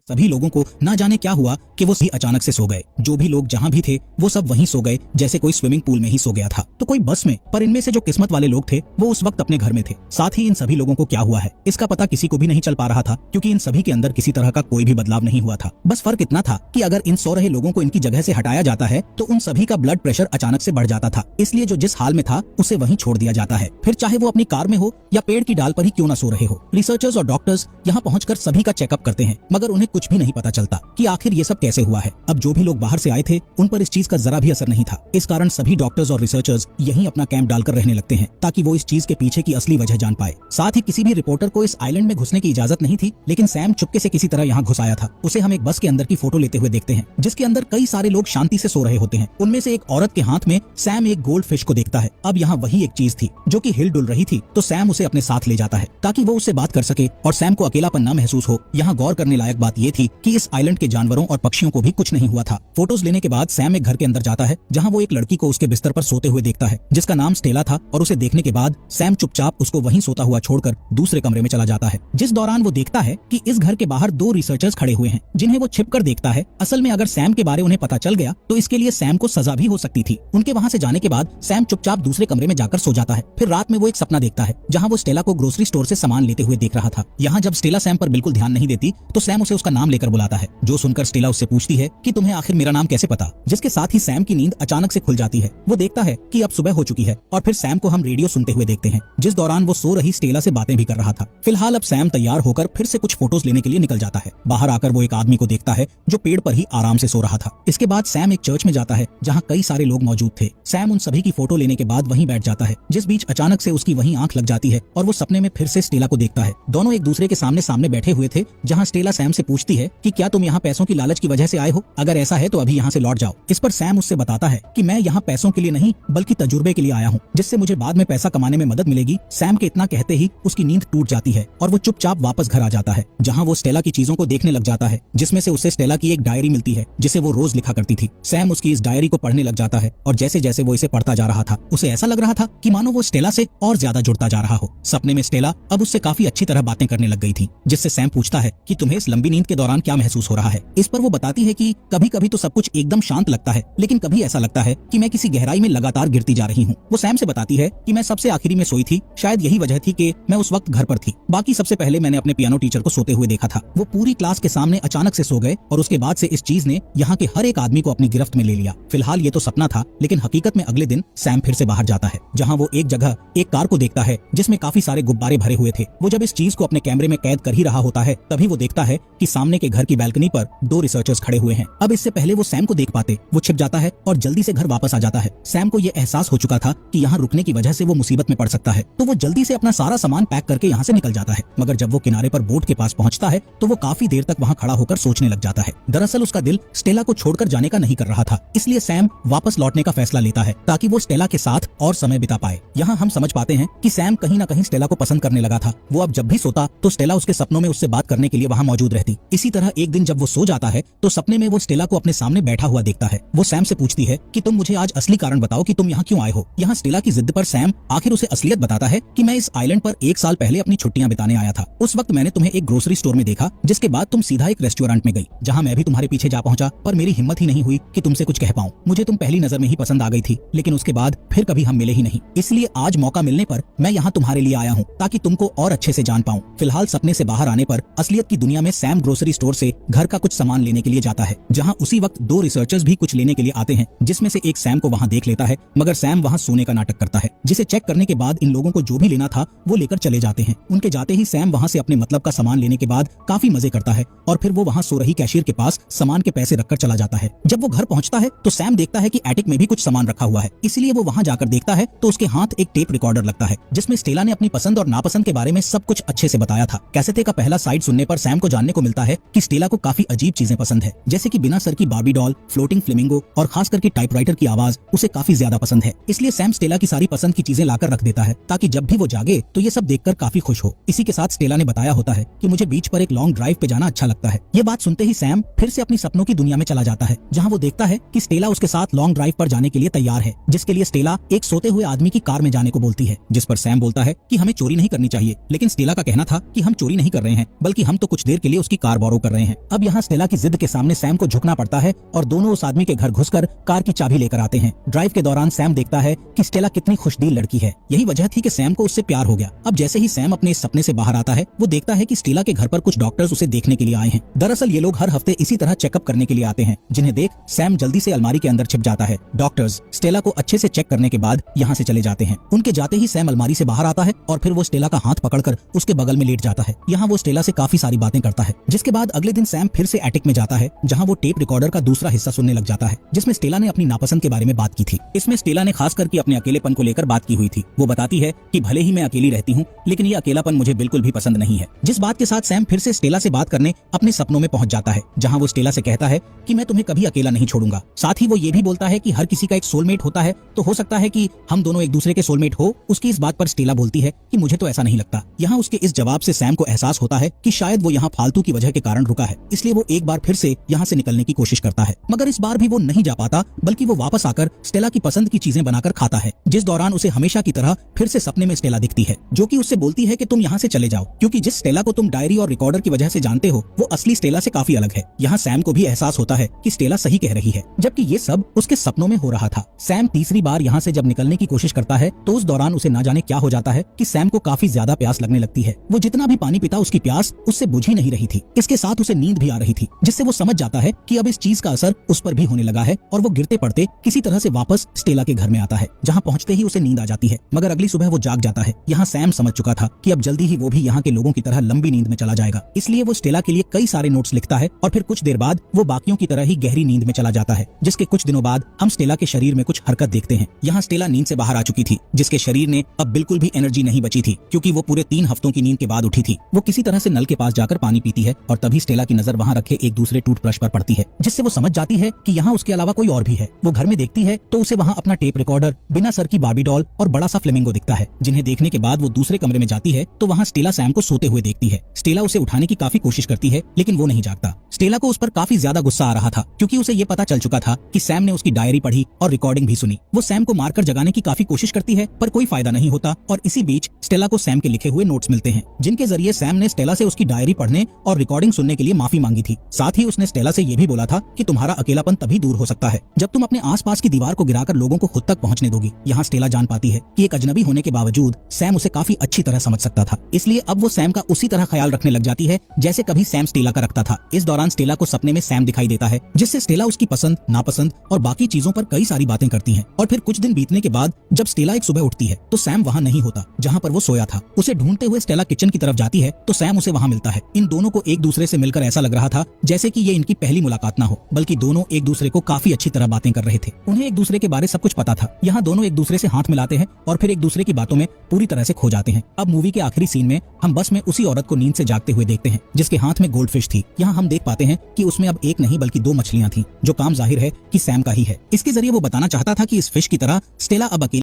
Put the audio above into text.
सभी लोगों को ना जाने क्या हुआ कि वो सही अचानक से सो गए। जो भी लोग जहाँ भी थे वो सब वहीं सो गए, जैसे कोई स्विमिंग पूल में ही सो गया था। तो कोई बस में, पर इनमें से जो किस्मत वाले लोग थे वो उस वक्त अपने घर में थे। साथ ही इन सभी लोगों को क्या हुआ है इसका पता किसी को भी नहीं चल पा रहा था, क्योंकि इन सभी के अंदर किसी तरह का कोई भी बदलाव नहीं हुआ था। बस फर्क इतना था कि अगर इन सो रहे लोगों को इनकी जगह से हटाया जाता है तो उन सभी का ब्लड प्रेशर अचानक से बढ़ जाता था। इसलिए जो जिस हाल में था उसे वहीं छोड़ दिया जाता है, फिर चाहे वो अपनी कार में हो या पेड़ की डाल पर ही क्यों ना सो रहे हो। रिसर्चर्स और डॉक्टर्स यहाँ पहुंचकर सभी का चेकअप करते हैं, मगर उन्हें कुछ भी नहीं पता चलता कि आखिर ये सब कैसे हुआ है। अब जो भी लोग बाहर से आए थे उन पर इस चीज का जरा भी असर नहीं था। इस कारण सभी डॉक्टर्स और रिसर्चर्स यहीं अपना कैंप डालकर रहने लगते हैं, ताकि वो इस चीज के पीछे की असली वजह जान पाए। साथ ही किसी भी रिपोर्टर को इस आइलैंड में घुसने की इजाजत नहीं थी, लेकिन सैम चुपके से किसी तरह यहाँ घुस आया था। उसे हम एक बस के अंदर की फोटो लेते हुए देखते हैं, जिसके अंदर कई सारे लोग शांति से सो रहे होते हैं। उनमें से एक औरत के हाथ में सैम एक गोल्ड फिश को देखता है। अब यहाँ वही एक चीज थी जो कि हिल डुल रही थी, तो सैम उसे अपने साथ ले जाता है ताकि वो उससे बात कर सके और सैम को अकेलापन न महसूस हो। यहाँ गौर करने लायक बात ये थी कि इस आइलैंड के जानवरों और पक्षियों को भी कुछ नहीं हुआ था। फोटोज लेने के बाद सैम एक घर के अंदर जाता है, जहाँ वो एक लड़की को उसके बिस्तर पर सोते हुए देखता है, जिसका नाम स्टेला था। और उसे देखने के बाद सैम चुपचाप उसको वहीं सोता हुआ छोड़कर दूसरे कमरे में चला जाता है। जिस दौरान वो देखता है कि इस घर के बाहर दो रिसर्चर्स खड़े हुए हैं, जिन्हें वो छिपकर देखता है। असल में अगर सैम के बारे उन्हें पता चल गया तो इसके लिए सैम को सजा भी हो सकती थी। उनके वहाँ से जाने के बाद सैम चुपचाप दूसरे कमरे में जाकर सो जाता है। फिर रात में वो एक सपना देखता है, जहाँ वो स्टेला को ग्रोसरी स्टोर से सामान लेते हुए देख रहा था। यहाँ जब स्टेला सैम पर बिल्कुल ध्यान नहीं देती तो सैम उसे उसका नाम लेकर बुलाता है, जो सुनकर स्टेला उससे पूछती है कि तुम्हें आखिर मेरा नाम कैसे पता। जिसके साथ ही सैम की नींद अचानक से खुल जाती है। वो देखता है कि अब सुबह हो चुकी है और फिर सैम को हम रेडियो सुनते हुए देखते हैं, जिस दौरान वो सो रही स्टेला से बातें भी कर रहा था। फिलहाल अब सैम तैयार होकर फिर से कुछ फोटोज लेने के लिए निकल जाता है। बाहर आकर वो एक आदमी को देखता है जो पेड़ पर ही आराम से सो रहा था। इसके बाद सैम एक चर्च में जाता है, जहाँ कई सारे लोग मौजूद थे। सैम उन सभी की फोटो लेने के बाद वहीं बैठ जाता है, जिस बीच अचानक से उसकी वहीं आंख लग जाती है और वो सपने में फिर से स्टेला को देखता है। दोनों एक दूसरे के सामने सामने बैठे हुए थे, जहाँ स्टेला सैम से पूछती है कि क्या तुम यहाँ पैसों की लालच की वजह से आए हो? अगर ऐसा है तो अभी यहाँ से लौट जाओ। इस पर सैम उससे बताता है कि मैं यहाँ पैसों के लिए नहीं बल्कि तजुर्बे के लिए आया हूँ, जिससे मुझे बाद में पैसा कमाने में मदद मिलेगी। सैम के इतना कहते ही उसकी नींद टूट जाती है और वो चुपचाप वापस घर आ जाता है, जहाँ वो स्टेला की चीजों को देखने लग जाता है, जिसमें से उसे स्टेला की एक डायरी मिलती है जिसे वो रोज लिखा करती थी। सैम उसकी इस डायरी को पढ़ने लग जाता है और जैसे जैसे वो इसे पढ़ता जा रहा था उसे ऐसा लग रहा था कि मानो वो स्टेला से और ज्यादा जुड़ता जा रहा हो। सपने में स्टेला अब उससे काफी अच्छी तरह बातें करने लग गई थी, जिससे सैम पूछता है कि तुम्हें इस लंबी नींद के दौरान क्या महसूस हो रहा है। इस पर वो बताती है कि कभी कभी तो सब कुछ एकदम शांत लगता है, लेकिन कभी ऐसा लगता है कि मैं किसी गहराई में लगातार गिरती जा रही हूँ। वो सैम से बताती है कि मैं सबसे आखिरी में सोई थी, शायद यही वजह थी कि मैं उस वक्त घर पर थी। बाकी सबसे पहले मैंने अपने पियानो टीचर को सोते हुए देखा था। वो पूरी क्लास के सामने अचानक से सो गए और उसके बाद से इस चीज ने यहाँ के हर एक आदमी को अपनी गिरफ्त में ले लिया। फिलहाल ये तो सपना था, लेकिन हकीकत में अगले दिन सैम फिर से बाहर जाता है, जहाँ वो एक जगह एक कार को देखता है जिसमें काफी सारे गुब्बारे भरे हुए थे। वो जब इस चीज को अपने कैमरे में कैद कर ही रहा होता है, तभी वो देखता है कि सामने के घर की बैल्कनी पर दो रिसर्चर्स खड़े हुए हैं। अब इससे पहले वो सैम को देख पाते, वो छिप जाता है और जल्दी से घर वापस आ जाता है। सैम को ये एहसास हो चुका था कि यहाँ रुकने की वजह से वो मुसीबत में पड़ सकता है, तो वो जल्दी से अपना सारा सामान पैक करके यहाँ से निकल जाता है। मगर जब वो किनारे पर बोट के पास पहुँचता है तो वो काफी देर तक वहाँ खड़ा होकर सोचने लग जाता है। दरअसल उसका दिल स्टेला को छोड़कर जाने का नहीं कर रहा था, इसलिए सैम वापस लौटने का फैसला लेता है ताकि वो स्टेला के साथ और समय बिता पाए। यहाँ हम समझ पाते हैं कि सैम कहीं न कहीं स्टेला को पसंद करने लगा था। वो अब जब भी सोता तो स्टेला उसके सपनों में उससे बात करने के लिए वहाँ मौजूद रहती। इसी तरह एक दिन जब वो सो जाता है तो सपने में वो स्टेला को अपने सामने बैठा हुआ देखता है। वो सैम से पूछती है कि तुम मुझे आज असली कारण बताओ कि तुम यहाँ क्यों आए हो। यहाँ स्टेला की जिद पर सैम आखिर उसे असलियत बताता है कि मैं इस आइलैंड पर 1 साल पहले अपनी छुट्टियां बिताने आया था। उस वक्त मैंने तुम्हें एक ग्रोसरी स्टोर में देखा, जिसके बाद तुम सीधा एक रेस्टोरेंट में गई, जहाँ मैं भी तुम्हारे पीछे जा पहुंचा, पर मेरी हिम्मत ही नहीं हुई कि तुमसे कुछ कह पाऊं। मुझे तुम पहली नजर में ही पसंद आ गई थी, लेकिन उसके बाद फिर कभी हम मिले ही नहीं। इसलिए आज मौका मिलने पर मैं यहाँ तुम्हारे लिए आया हूँ ताकि तुमको और अच्छे से जान पाऊं। फिलहाल सपने से बाहर आने पर असलियत की दुनिया में सैम ग्रोसरी स्टोर से घर का कुछ सामान लेने के लिए जाता है, जहाँ उसी वक्त दो रिसर्चर्स भी कुछ लेने के लिए आते हैं, जिसमें से एक सैम को वहाँ देख लेता है, मगर सैम वहाँ सोने का नाटक करता है, जिसे चेक करने के बाद इन लोगों को जो भी लेना था वो लेकर चले जाते हैं। उनके जाते ही सैम वहाँ से अपने मतलब का सामान लेने के बाद काफी मजे करता है और फिर वो वहाँ सो रही कैशियर के पास सामान के पैसे रखकर चला जाता है। जब वो घर पहुँचता है तो सैम देखता है कि एटिक में भी कुछ सामान रखा हुआ है, इसलिए वो वहाँ जाकर देखता है तो उसके हाथ एक टेप रिकॉर्डर लगता है, जिसमें स्टेला ने अपनी पसंद और नापसंद के बारे में सब कुछ अच्छे से बताया था। कैसेटे का पहला साइड सुनने पर सैम को जानने को मिलता है कि स्टेला को काफी अजीब चीजें पसंद है, जैसे कि बिना सर की बार्बी डॉल, फ्लोटिंग फ्लेमिंगो और खास करके टाइपराइटर की आवाज उसे काफी ज्यादा पसंद है। इसलिए सैम स्टेला की सारी पसंद की चीजें लाकर रख देता है ताकि जब भी वो जागे तो ये सब देखकर काफी खुश हो। इसी के साथ स्टेला ने बताया होता है कि मुझे बीच पर एक लॉन्ग ड्राइव पे जाना अच्छा लगता है। ये बात सुनते ही सैम फिर से अपनी सपनों की दुनिया में चला जाता है, जहाँ वो देखता है कि स्टेला उसके साथ लॉन्ग ड्राइव पर जाने के लिए तैयार है, जिसके लिए स्टेला एक सोते हुए आदमी की कार में जाने को बोलती है, जिस पर सैम बोलता है कि हमें चोरी नहीं करनी चाहिए। लेकिन स्टेला का कहना था कि हम चोरी नहीं कर रहे हैं, बल्कि हम तो कुछ देर के लिए उसकी कार बोरो कर रहे हैं। अब यहाँ स्टेला की जिद के सामने सैम को झुकना पड़ता है और दोनों उस आदमी के घर घुसकर कार की चाबी लेकर आते हैं। ड्राइव के दौरान सैम देखता है कि स्टेला कितनी खुशदिल लड़की है। यही वजह थी कि सैम को उससे प्यार हो गया। अब जैसे ही सैम अपने इस सपने से बाहर आता है, वो देखता है कि स्टेला के घर पर कुछ डॉक्टर्स उसे देखने के लिए आए हैं। दरअसल ये लोग हर हफ्ते इसी तरह चेकअप करने के लिए आते हैं, जिन्हें देख सैम जल्दी से अलमारी के अंदर छिप जाता है। डॉक्टर्स स्टेला को अच्छे से चेक करने के बाद यहाँ से चले जाते हैं। उनके जाते ही सैम अलमारी से बाहर आता है और फिर वो स्टेला का हाथ पकड़कर उसके बगल में लेट जाता है। यहाँ वो स्टेला से काफी सारी बातें करता है, जिसके बाद अगले दिन सैम फिर से एटिक में जाता है, जहाँ वो टेप रिकॉर्डर का दूसरा हिस्सा सुनने लग जाता है, जिसमें स्टेला ने अपनी नापसंद के बारे में बात की थी। इसमें स्टेला ने खास करके अपने अकेलेपन को लेकर बात की हुई थी। वो बताती है कि भले ही मैं अकेली रहती हूँ, लेकिन ये अकेलापन मुझे बिल्कुल भी पसंद नहीं है। जिस बात के साथ सैम फिर से स्टेला से बात करने अपने सपनों में पहुंच जाता है, जहाँ वो स्टेला से कहता है कि मैं तुम्हें कभी अकेला नहीं छोड़ूंगा। साथ ही वो ये भी बोलता है कि हर किसी का एक सोलमेट होता है, तो हो सकता है कि हम दोनों एक दूसरे के सोलमेट हो। उसकी इस बात पर स्टेला बोलती है कि मुझे तो ऐसा नहीं लगता। यहाँ उसके इस जवाब से सैम को एहसास होता है कि शायद वो यहाँ फालतू की वजह के कारण रुका है, इसलिए वो एक बार फिर से यहाँ से निकलने की कोशिश करता है। मगर इस बार भी वो नहीं जा पाता, बल्कि वो वापस आकर स्टेला की पसंद की चीजें बनाकर खाता है। जिस दौरान उसे हमेशा की तरह फिर से सपने में स्टेला दिखती है, जो कि उससे बोलती है कि तुम यहाँ से चले जाओ, क्योंकि जिस स्टेला को तुम डायरी और रिकॉर्डर की वजह से जानते हो, वो असली स्टेला से काफी अलग है। यहाँ सैम को भी एहसास होता है कि स्टेला सही कह रही है, जबकि ये सब उसके सपनों में हो रहा था। सैम तीसरी बार यहाँ से जब निकलने की कोशिश करता है, तो उस दौरान उसे ना जाने क्या हो जाता है कि सैम को काफी ज्यादा प्यास लगने लगती है। वो जितना भी पानी पीता, उसकी प्यास उससे बुझ ही नहीं रही थी। इसके साथ उसे नींद भी आ रही थी, जिससे वो समझ जाता है कि अब इस चीज का असर उस पर भी होने लगा है, और वो गिरते पड़ते किसी तरह से वापस स्टेला के घर में आता है, जहाँ पहुँचते ही उसे नींद आ जाती है। मगर अगली सुबह वो जाग जाता है। यहाँ सैम समझ चुका था कि अब जल्दी ही वो भी यहाँ के लोगों की तरह लंबी नींद में चला जाएगा, इसलिए वो स्टेला के लिए कई सारे नोट्स लिखता है और फिर कुछ देर बाद वो बाकियों की तरह ही गहरी नींद में चला जाता है। जिसके कुछ दिनों बाद हम स्टेला के शरीर में कुछ हरकत देखते हैं। यहाँ स्टेला नींद से बाहर आ चुकी थी, जिसके शरीर ने अब बिल्कुल भी एनर्जी नहीं बची थी, क्योंकि वो पूरे 3 हफ्तों की नींद के बाद उठी थी। वो किसी तरह से नल के पास जाकर पानी पीती है और तभी स्टेला की नजर वहाँ रखे एक दूसरे टूथब्रश पर पड़ती है, जिससे वो समझ जाती है कि यहाँ उसके अलावा कोई और भी है। वो घर में देखती है तो उसे वहाँ अपना टेप रिकॉर्डर, बिना सर की बार्बी डॉल और बड़ा सा फ्लेमिंगो दिखता है, जिन्हें देखने के बाद वो दूसरे कमरे में जाती है तो वहाँ स्टेला सैम को सोते हुए देखती है। स्टेला उसे उठाने की काफी कोशिश करती है, लेकिन वो नहीं जागता। स्टेला को उस पर काफी ज्यादा गुस्सा आ रहा था, क्योंकि उसे ये पता चल चुका था कि सैम ने उसकी डायरी पढ़ी और रिकॉर्डिंग भी सुनी। वो सैम को मारकर जगाने की काफी कोशिश करती है, पर कोई फायदा नहीं होता, और इसी बीच स्टेला को सैम के लिखे हुए नोट्स मिलते हैं, जिनके जरिए सैम ने स्टेला से उसकी डायरी पढ़ने और रिकॉर्डिंग सुनने के लिए माफी मांगी थी। साथ ही उसने स्टेला से ये भी बोला था कि तुम्हारा अकेलापन तभी दूर हो सकता है जब तुम अपने आसपास की दीवार को गिराकर लोगों को खुद तक पहुंचने दोगी। यहाँ स्टेला जान पाती है कि एक अजनबी होने के बावजूद सैम उसे काफी अच्छी तरह समझ सकता था, इसलिए अब वो सैम का उसी तरह ख्याल रखने लग जाती है जैसे कभी सैम स्टेला का रखता था। इस दौरान स्टेला को सपने में सैम दिखाई देता है, जिससे स्टेला उसकी पसंद, नापसंद और बाकी चीजों पर कई सारी बातें करती हैं। और फिर कुछ दिन बीतने के बाद जब स्टेला एक सुबह उठती है तो सैम वहाँ नहीं होता जहाँ पर वो सोया था। उसे ढूंढते हुए स्टेला किचन की तरफ जाती है तो सैम उसे वहाँ मिलता है। इन दोनों को एक दूसरे से मिलकर ऐसा लग रहा था जैसे कि ये इनकी पहली मुलाकात ना हो, बल्कि दोनों एक दूसरे को काफी अच्छी तरह बातें कर रहे थे। उन्हें एक दूसरे के बारे सब कुछ पता था। यहाँ दोनों एक दूसरे से हाथ मिलाते हैं और फिर एक दूसरे की बातों में पूरी तरह से खो जाते हैं। अब मूवी के आखिरी सीन में हम बस में उसी औरत को नींद से जागते हुए देखते हैं, जिसके हाथ में गोल्ड फिश थी। यहाँ हम देख पाते हैं कि उसमें अब एक नहीं बल्कि 2 मछलियां थी, जो काम जाहिर है कि सैम का ही है। इसके जरिए वो बताना चाहता था कि इस फिश की तरह स्टेला अब अकेली